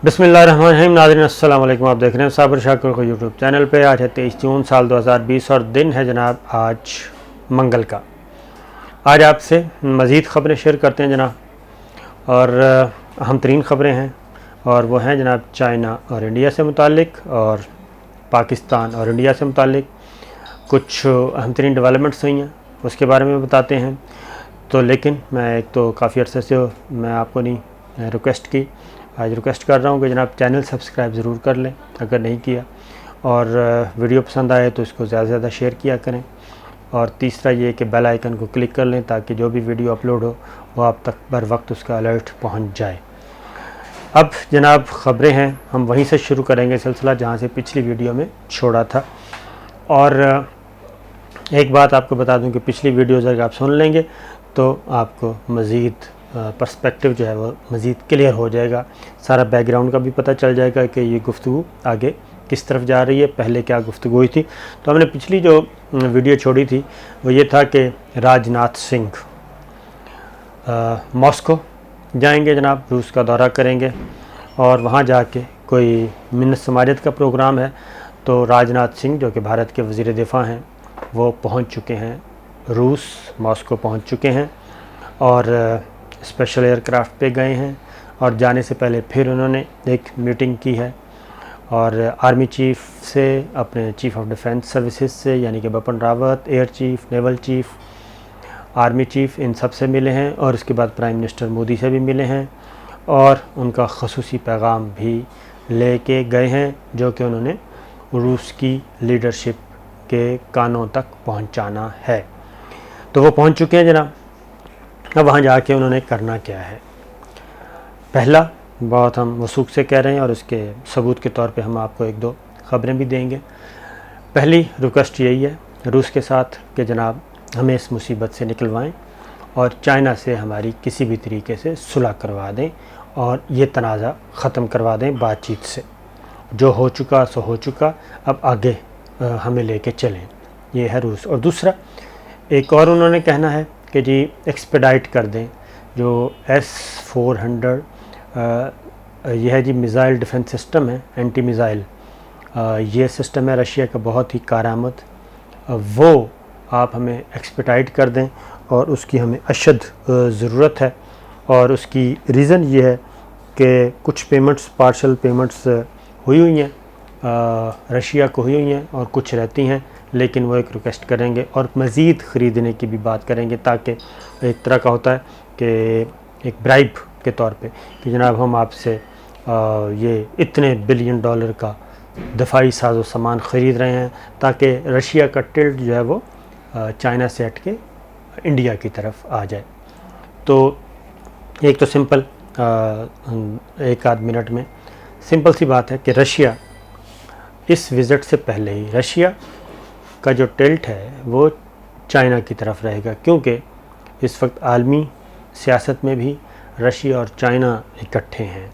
बिस्मिल्लाहिर्रहमानिर्रहीम। नाज़रीन अस्सलाम वालेकुम। आप देख रहे हैं साबिर शाकिर को यूट्यूब चैनल पे। आज है 23 जून साल 2020 और दिन है जनाब आज मंगल का। आज आपसे मज़ीद ख़बरें शेयर करते हैं जनाब, और अहम तरीन ख़बरें हैं और वो हैं जनाब चाइना और इंडिया से मुतालिक और पाकिस्तान और इंडिया से मुतालिक कुछ अहम तरीन डेवलपमेंट्स हुई हैं, उसके बारे में बताते हैं। तो लेकिन मैं एक तो काफ़ी अरसे से मैं आपको नहीं रिक्वेस्ट की, आज रिक्वेस्ट कर रहा हूँ कि जनाब चैनल सब्सक्राइब ज़रूर कर लें अगर नहीं किया, और वीडियो पसंद आए तो इसको ज़्यादा से ज़्यादा शेयर किया करें। और तीसरा ये कि बेल आइकन को क्लिक कर लें ताकि जो भी वीडियो अपलोड हो वो आप तक बर वक्त उसका अलर्ट पहुँच जाए। अब जनाब ख़बरें हैं, हम वहीं से शुरू करेंगे सिलसिला जहाँ से पिछली वीडियो में छोड़ा था। और एक बात आपको बता दूं कि पिछली वीडियोज़ अगर आप सुन लेंगे तो आपको मज़ीद पर्सपेक्टिव जो है वो मज़ीद क्लियर हो जाएगा, सारा बैकग्राउंड का भी पता चल जाएगा कि ये गुफ्तगू आगे किस तरफ जा रही है, पहले क्या गुफ्तगू हुई थी। तो हमने पिछली जो वीडियो छोड़ी थी वो ये था कि राजनाथ सिंह मॉस्को जाएंगे जनाब, रूस का दौरा करेंगे और वहाँ जाके कोई मिन्नत समारियत का प्रोग्राम है। तो राजनाथ सिंह जो कि भारत के वज़ीर दिफ़ा हैं वो पहुँच चुके हैं रूस, मॉस्को पहुँच चुके हैं और स्पेशल एयरक्राफ्ट पे गए हैं। और जाने से पहले फिर उन्होंने एक मीटिंग की है और आर्मी चीफ़ से, अपने चीफ़ ऑफ डिफेंस सर्विसेज से यानी कि Bipin Rawat, air chief, naval chief, army chief, इन सब से मिले हैं। और इसके बाद प्राइम मिनिस्टर मोदी से भी मिले हैं और उनका ख़ुसूसी पैगाम भी लेके गए हैं जो कि उन्होंने रूस की लीडरशिप के कानों तक पहुंचाना है। तो वो पहुंच चुके हैं जनाब। अब वहाँ जाके उन्होंने करना क्या है, पहला बहुत हम वसूख से कह रहे हैं और उसके सबूत के तौर पे हम आपको एक दो ख़बरें भी देंगे। पहली रिक्वेस्ट यही है रूस के साथ कि जनाब हमें इस मुसीबत से निकलवाएं और चाइना से हमारी किसी भी तरीके से सुलह करवा दें और ये तनाज़ा ख़त्म करवा दें बातचीत से। जो हो चुका सो हो चुका, अब आगे हमें लेके चलें, ये है रूस। और दूसरा एक और उन्होंने कहना है कि जी एक्सपेडाइट कर दें जो S-400 यह है जी मिज़ाइल डिफेंस सिस्टम है, एंटी मिज़ाइल ये सिस्टम है रशिया का बहुत ही कारआमद, वो आप हमें एक्सपेडाइट कर दें और उसकी हमें अशद ज़रूरत है। और उसकी रीज़न ये है कि कुछ पेमेंट्स, पार्शल पेमेंट्स हुई हैं रशिया को हुई हैं और कुछ रहती हैं, लेकिन वो एक रिक्वेस्ट करेंगे और मज़ीद ख़रीदने की भी बात करेंगे ताकि एक तरह का होता है कि एक ब्राइब के तौर पे कि जनाब हम आपसे ये इतने बिलियन डॉलर का दफाई साजो सामान ख़रीद रहे हैं ताकि रशिया का टिल्ट जो है वो चाइना से हट के इंडिया की तरफ आ जाए। तो एक तो सिंपल एक आध मिनट में सिंपल सी बात है कि रशिया इस विज़िट से पहले ही रशिया का जो टिल्ट है वो चाइना की तरफ रहेगा, क्योंकि इस वक्त आलमी सियासत में भी रशिया और चाइना इकट्ठे हैं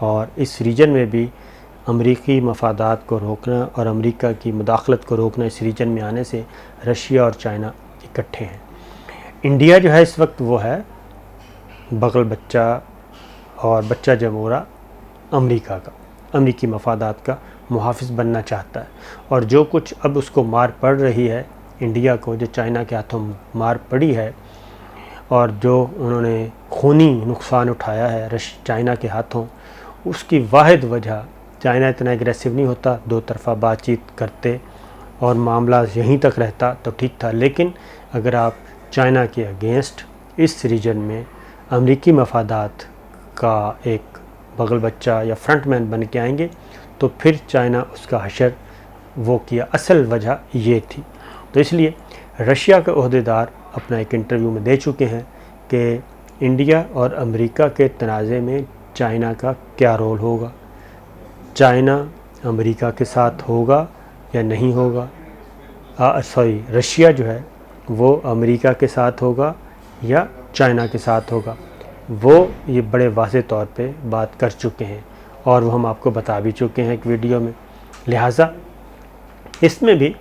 और इस रीजन में भी अमरीकी मफादात को रोकना और अमरीका की मुदाखलत को रोकना, इस रीजन में आने से रशिया और चाइना इकट्ठे हैं। इंडिया जो है इस वक्त वो है बगल बच्चा और बच्चा जमूरा अमरीका का, अमरीकी मफादात का मुहाफ़िज़ बनना चाहता है। और जो कुछ अब उसको मार पड़ रही है इंडिया को, जो चाइना के हाथों मार पड़ी है और जो उन्होंने खूनी नुकसान उठाया है चाइना के हाथों, उसकी वाहिद वजह चाइना इतना एग्रेसिव नहीं होता, दो तरफ़ा बातचीत करते और मामला यहीं तक रहता तो ठीक था। लेकिन अगर आप चाइना के अगेंस्ट इस रीजन में अमरीकी मफादात का एक बगल बच्चा या फ्रंटमैन बन के आएंगे तो फिर चाइना उसका हशर वो किया। असल वजह ये थी। तो इसलिए रशिया के ओहदेदार अपना एक इंटरव्यू में दे चुके हैं कि इंडिया और अमेरिका के तनाज़े में चाइना का क्या रोल होगा, चाइना अमेरिका के साथ होगा या नहीं होगा, रशिया जो है वो अमेरिका के साथ होगा या चाइना के साथ होगा, वो ये बड़े वाज़े तौर पे बात कर चुके हैं और वो हम आपको बता भी चुके हैं एक वीडियो में। लिहाजा इसमें भी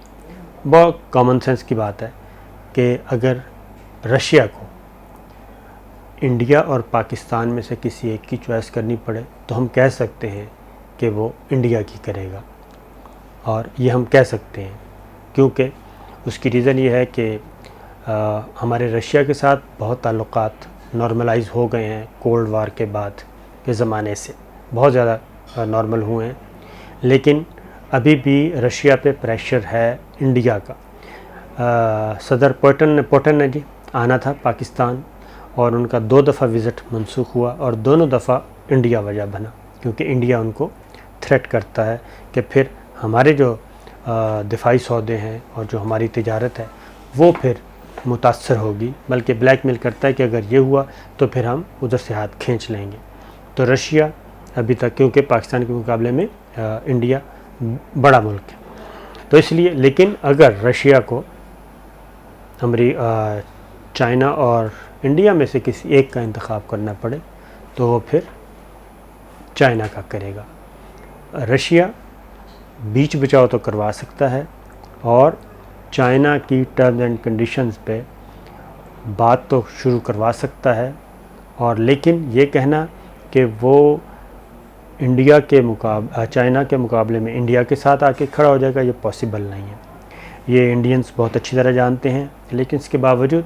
बहुत कॉमन सेंस की बात है कि अगर रशिया को इंडिया और पाकिस्तान में से किसी एक की चॉइस करनी पड़े तो हम कह सकते हैं कि वो इंडिया की करेगा, और ये हम कह सकते हैं क्योंकि उसकी रीज़न ये है कि हमारे रशिया के साथ बहुत ताल्लुकात नॉर्मलाइज हो गए हैं। कोल्ड वार के बाद के ज़माने से बहुत ज़्यादा नॉर्मल हुए हैं, लेकिन अभी भी रशिया पे प्रेशर है इंडिया का। सदर पुतिन ने जी आना था पाकिस्तान, और उनका 2 दफ़ा विज़िट मनसूख हुआ और दोनों दफ़ा इंडिया वजह बना, क्योंकि इंडिया उनको थ्रेट करता है कि फिर हमारे जो दिफाई सौदे हैं और जो हमारी तिजारत है वो फिर मुतासर होगी, बल्कि ब्लैकमेल करता है कि अगर ये हुआ तो फिर हम उधर से हाथ खींच लेंगे। तो रशिया अभी तक, क्योंकि पाकिस्तान के मुकाबले में इंडिया बड़ा मुल्क है, तो इसलिए, लेकिन अगर रशिया को चाइना और इंडिया में से किसी एक का इंतखाब करना पड़े तो वो फिर चाइना का करेगा। रशिया बीच बचाव तो करवा सकता है और चाइना की टर्म्स एंड कंडीशंस पे बात तो शुरू करवा सकता है, और लेकिन ये कहना कि वो इंडिया के चाइना के मुकाबले में इंडिया के साथ आके खड़ा हो जाएगा, ये पॉसिबल नहीं है। ये इंडियंस बहुत अच्छी तरह जानते हैं, लेकिन इसके बावजूद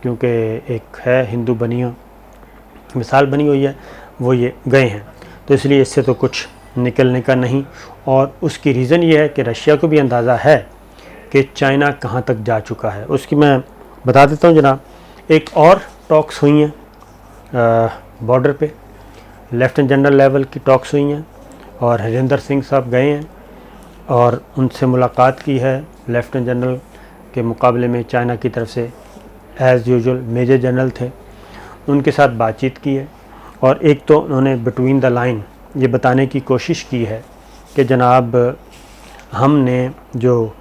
क्योंकि एक है हिंदू बनिया मिसाल बनी हुई है, वो ये गए हैं, तो इसलिए इससे तो कुछ निकलने का नहीं। और उसकी रीज़न ये है कि रशिया को भी अंदाज़ा है कि चाइना कहाँ तक जा चुका है। उसकी मैं बता देता हूँ जनाब। एक और टॉक्स हुई हैं बॉर्डर पे, लेफ्टिनेंट जनरल लेवल की टॉक्स हुई हैं, और हरिंदर सिंह साहब गए हैं और उनसे मुलाकात की है। लेफ्टिनेंट जनरल के मुकाबले में चाइना की तरफ से एज़ यूजुअल मेजर जनरल थे, उनके साथ बातचीत की है। और एक तो उन्होंने बिटवीन द लाइन ये बताने की कोशिश की है कि जनाब हमने जो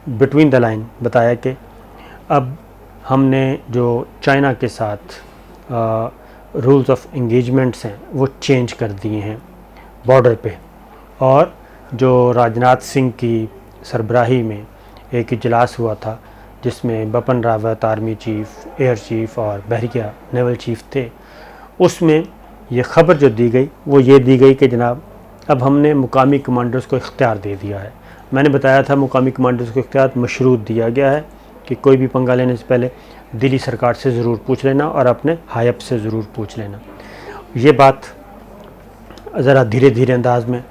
बिटवीन द लाइन बताया कि अब हमने जो चाइना के साथ रूल्स ऑफ इंगेजमेंट्स हैं वो चेंज कर दिए हैं बॉर्डर पे, और जो राजनाथ सिंह की सरबराही में एक इजलास हुआ था जिसमें Bipin Rawat army chief, air chief और बहरिया नेवल चीफ़ थे, उसमें ये ख़बर जो दी गई वो ये दी गई कि जनाब अब हमने मुकामी कमांडर्स को इख्तियार दे दिया है। मैंने बताया था मुकामी कमांडर्स को इख्तियार मशरूत दिया गया है कि कोई भी पंगा लेने से पहले दिल्ली सरकार से ज़रूर पूछ लेना और अपने हाई अप से ज़रूर पूछ लेना। ये बात ज़रा धीरे धीरे अंदाज में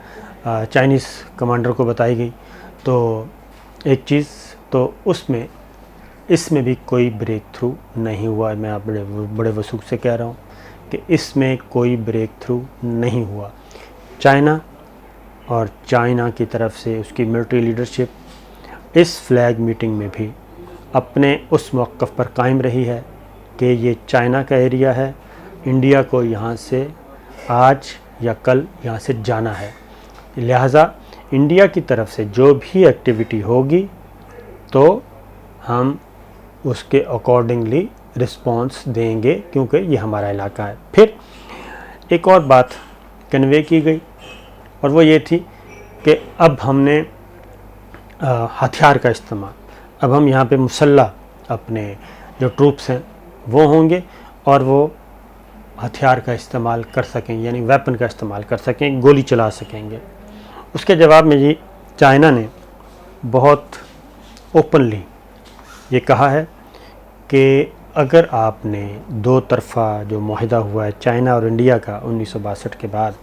चाइनीज़ कमांडर को बताई गई। तो एक चीज़ तो इसमें भी कोई ब्रेक थ्रू नहीं हुआ। मैं आप बड़े वसूख से कह रहा हूँ कि इसमें कोई ब्रेक थ्रू नहीं हुआ। चाइना और चाइना की तरफ से उसकी मिलिट्री लीडरशिप इस फ्लैग मीटिंग में भी अपने उस मौक़िफ़ पर कायम रही है कि ये चाइना का एरिया है, इंडिया को यहाँ से आज या कल यहाँ से जाना है। लिहाजा इंडिया की तरफ से जो भी एक्टिविटी होगी तो हम उसके अकॉर्डिंगली रिस्पॉन्स देंगे, क्योंकि ये हमारा इलाका है। फिर एक और बात कन्वे की गई और वो ये थी कि अब हमने हथियार का इस्तेमाल, अब हम यहाँ पे मुसल्लह अपने जो ट्रूप्स हैं वो होंगे और वो हथियार का इस्तेमाल कर सकें, यानी वेपन का इस्तेमाल कर सकें, गोली चला सकेंगे। उसके जवाब में जी चाइना ने बहुत ओपनली ये कहा है कि अगर आपने दो तरफ़ा जो मुआहिदा हुआ है चाइना और इंडिया का 1962 के बाद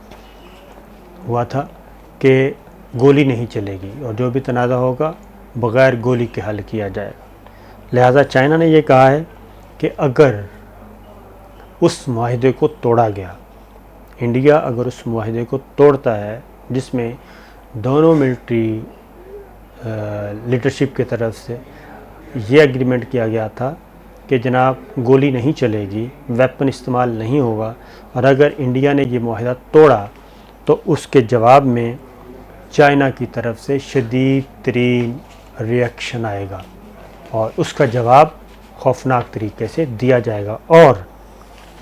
हुआ था कि गोली नहीं चलेगी और जो भी तनाज़ा होगा बग़ैर गोली के हल किया जाएगा। लिहाजा चाइना ने ये कहा है कि अगर उस मुआहिदे को तोड़ा गया, इंडिया अगर उस मुआहिदे को तोड़ता है जिसमें दोनों मिलिट्री लीडरशिप की तरफ से ये एग्रीमेंट किया गया था कि जनाब गोली नहीं चलेगी, वेपन इस्तेमाल नहीं होगा, और अगर इंडिया ने ये मुआहिदा तोड़ा तो उसके जवाब में चाइना की तरफ से शदीद तरीन रिएक्शन आएगा और उसका जवाब खौफनाक तरीके से दिया जाएगा, और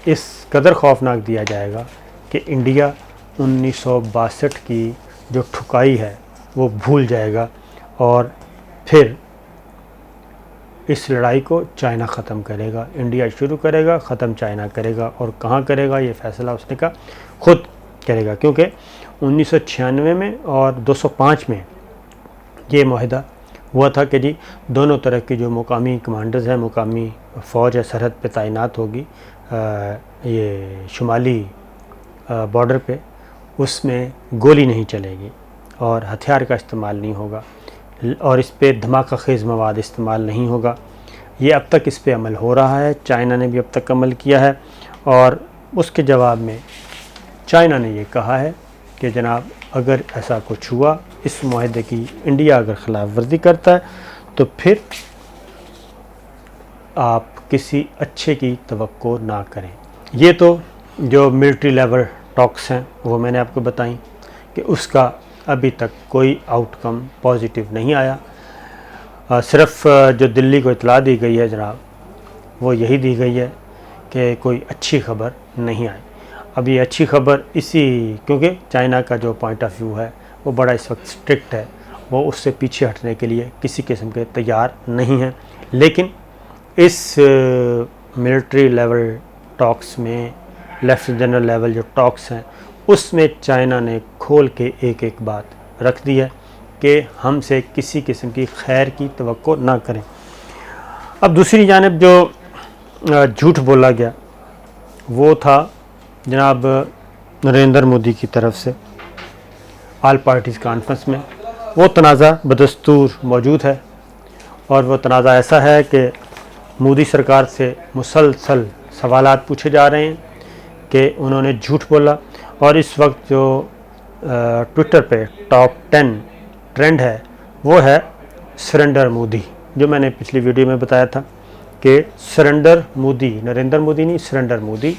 इस कदर खौफनाक दिया जाएगा कि इंडिया 1962 की जो ठुकाई है वो भूल जाएगा और फिर इस लड़ाई को चाइना ख़त्म करेगा, इंडिया शुरू करेगा, ख़त्म चाइना करेगा। और कहाँ करेगा ये फ़ैसला उसने कहा खुद करेगा, क्योंकि 1996 में और 205 में ये माहिदा हुआ था कि जी दोनों तरह की जो मुकामी कमांडर्स हैं, मुकामी फ़ौज है सरहद पे तैनात होगी ये शुमाली बॉर्डर पे, उसमें गोली नहीं चलेगी और हथियार का इस्तेमाल नहीं होगा और इस पे धमाका खेज़ मवाद इस्तेमाल नहीं होगा। ये अब तक इस पे अमल हो रहा है, चाइना ने भी अब तक अमल किया है। और उसके जवाब में चाइना ने ये कहा है कि जनाब अगर ऐसा कुछ हुआ, इस मुआहदे की इंडिया अगर ख़िलाफ़ वर्जी करता है तो फिर आप किसी अच्छे की तवक्को ना करें। ये तो जो मिलिट्री लेवल टॉक्स हैं वो मैंने आपको बताई कि उसका अभी तक कोई आउटकम पॉजिटिव नहीं आया। सिर्फ़ जो दिल्ली को इतला दी गई है जनाब, वो यही दी गई है कि कोई अच्छी खबर नहीं आई। अब ये अच्छी खबर क्योंकि चाइना का जो पॉइंट ऑफ व्यू है वो बड़ा इस वक्त स्ट्रिक्ट है, वो उससे पीछे हटने के लिए किसी किस्म के तैयार नहीं हैं। लेकिन इस मिलिट्री लेवल टॉक्स में, लेफ्टिनेंट जनरल लेवल जो टॉक्स हैं, उसमें चाइना ने खोल के एक एक बात रख दी है कि हमसे किसी किस्म की खैर की तवक्को ना करें। अब दूसरी जानिब जो झूठ बोला गया वो था जनाब नरेंद्र मोदी की तरफ से ऑल पार्टीज़ कॉन्फ्रेंस में। वो तनाज़ा बदस्तूर मौजूद है और वो तनाज़ा ऐसा है कि मोदी सरकार से मुसलसल सवालात पूछे जा रहे हैं कि उन्होंने झूठ बोला। और इस वक्त जो ट्विटर पे टॉप 10 ट्रेंड है वो है सरेंडर मोदी, जो मैंने पिछली वीडियो में बताया था कि सरेंडर मोदी, नरेंद्र मोदी नहीं, सरेंडर मोदी।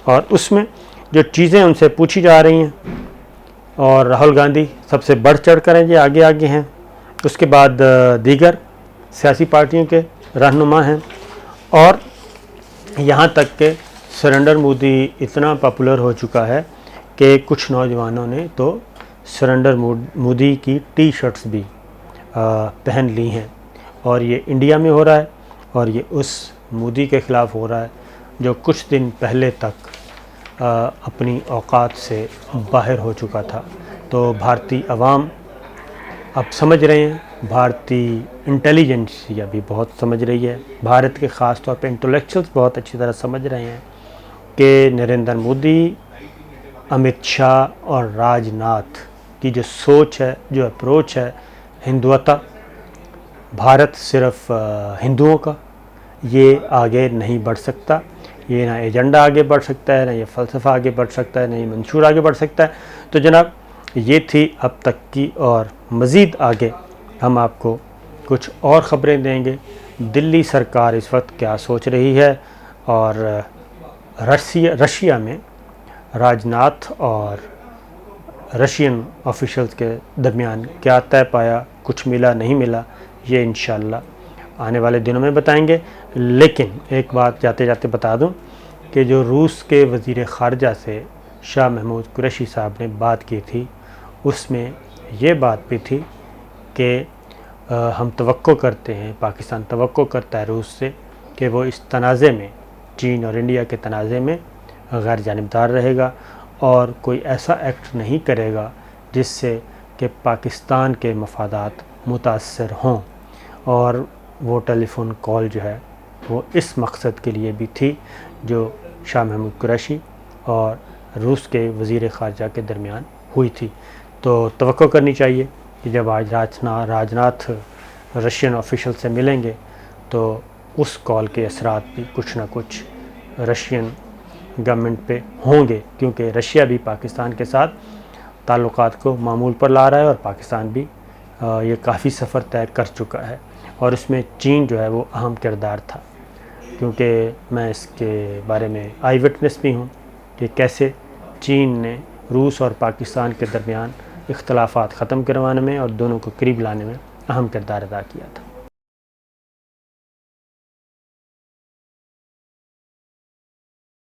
और उसमें जो चीज़ें उनसे पूछी जा रही हैं, और राहुल गांधी सबसे बढ़ चढ़ कर हैं, ये आगे आगे हैं। उसके बाद दीगर सियासी पार्टियों के रहनुमा हैं और यहाँ तक के सरेंडर मोदी इतना पॉपुलर हो चुका है कि कुछ नौजवानों ने तो सरेंडर मोदी की टी शर्ट्स भी पहन ली हैं। और ये इंडिया में हो रहा है और ये उस मोदी के ख़िलाफ़ हो रहा है जो कुछ दिन पहले तक अपनी औकात से बाहर हो चुका था। तो भारतीय अवाम अब समझ रहे हैं, भारतीय इंटेलिजेंसिया भी बहुत समझ रही है, भारत के ख़ास तौर पे इंटेलेक्चुअल्स बहुत अच्छी तरह समझ रहे हैं कि नरेंद्र मोदी, अमित शाह और राजनाथ की जो सोच है, जो अप्रोच है हिंदुत्व, भारत सिर्फ हिंदुओं का, ये आगे नहीं बढ़ सकता। ये ना एजेंडा आगे बढ़ सकता है, ना ये फ़लसफ़ा आगे बढ़ सकता है, ना ये मंशूर आगे बढ़ सकता है। तो जनाब ये थी अब तक की, और मज़ीद आगे हम आपको कुछ और ख़बरें देंगे। दिल्ली सरकार इस वक्त क्या सोच रही है और रशिया में राजनाथ और रशियन ऑफिशियल्स के दरमियान क्या तय पाया, कुछ मिला नहीं मिला, ये इंशाअल्लाह आने वाले दिनों में बताएंगे। लेकिन एक बात जाते जाते बता दूं कि जो रूस के वज़ीर ख़ारजा से शाह महमूद कुरैशी साहब ने बात की थी, उसमें ये बात भी थी कि हम तवक्को करते हैं, पाकिस्तान तवक्को करता है रूस से कि वो इस तनाज़े में, चीन और इंडिया के तनाज़े में गैर जानिबदार रहेगा और कोई ऐसा एक्ट नहीं करेगा जिससे कि पाकिस्तान के मफादात मुतासर हों। और वो टेलीफ़ोन कॉल जो है वो इस मकसद के लिए भी थी जो शाह महमूद कुरैशी और रूस के वज़ीर ख़ारजा के दरमियान हुई थी। तो तवक्को करनी चाहिए कि जब आज राजनाथ रशियन ऑफिशियल से मिलेंगे तो उस कॉल के असरात भी कुछ ना कुछ रशियन गवर्नमेंट पे होंगे, क्योंकि रशिया भी पाकिस्तान के साथ ताल्लुकात को मामूल पर ला रहा है और पाकिस्तान भी ये काफ़ी सफ़र तय कर चुका है। और इसमें चीन जो है वो अहम किरदार था, क्योंकि मैं इसके बारे में आई विटनेस भी हूँ कि कैसे चीन ने रूस और पाकिस्तान के दरमियान इख्तलाफात ख़त्म करवाने में और दोनों को करीब लाने में अहम किरदार अदा किया था।